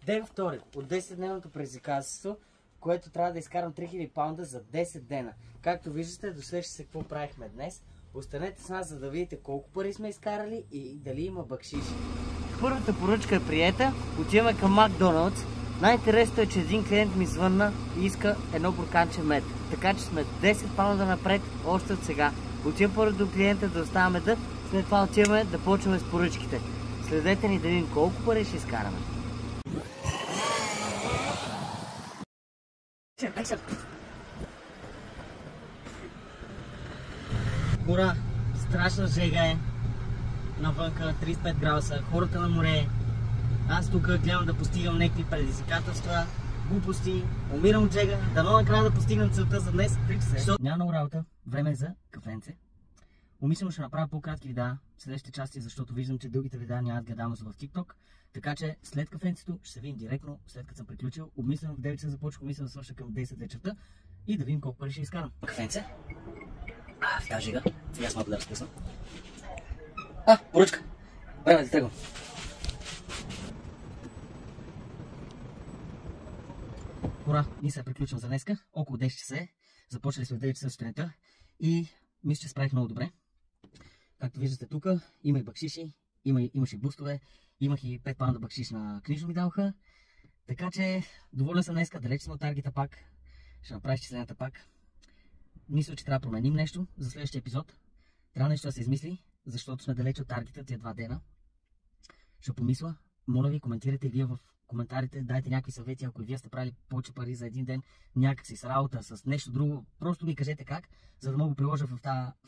Ден втори от 10-дневното предизвикателство, което трябва да изкарам 3000 паунда за 10 дена. Както виждате, досещате се какво правихме днес. Останете с нас, за да видите колко пари сме изкарали и дали има бакшиши. Първата поръчка е приета. Отиваме към Макдоналдс. Най-интересното е, че един клиент ми звънна и иска едно бурканче мед. Така че сме 10 паунда напред още от сега. Отиваме първо до клиента да оставаме дъх, след това отиваме да почваме с поръчките. Следете ни да видим колко пари ще изкараме. Хора, страшна жега е. Навънка 35 градуса, хората на море. Аз тук гледам да постигам някакви предизвикателства, глупости, умирам от жега, дано накрая да постигнем целта за днес. Няма много работа, време е за кафенце. Умишлено ще направя по-кратки видеа в следващите части, защото виждам, че дългите видеа нямат гледаност в TikTok. Така че след кафенцето ще се видим директно, след като съм приключил. Обмислено в 9 часа започвам, мисля да свърша към 10 вечерта и да видим колко пари ще изкарам. Кафенце. В тази жега. И аз малко да разкъсна. Поръчка. Време да тръгвам. Ура, ние се приключвам за днеска. Около 10 часа е. Започнали сме в 9 часа сутринта и мисля, че справих много добре. Както виждате тук, има и бакшиши, имаше и бустове, имах и 5 паунда бакшиш на книжно ми даваха. Така че доволен съм днеска, далеч сме от таргета пак. Ще направя изчисленията пак. Мисля, че трябва да променим нещо за следващия епизод. Трябва нещо да се измисли, защото сме далеч от таргета тия 2 дена. Ще помисля. Моля ви, коментирайте вие в коментарите, дайте някакви съвети, ако и вие сте правили повече пари за един ден, някакси с работа, с нещо друго. Просто ми кажете как, за да мога да приложа в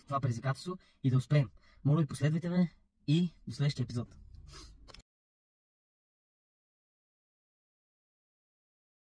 това предизвикателство и да успеем. Моля ви, последвайте ме и до следващия епизод.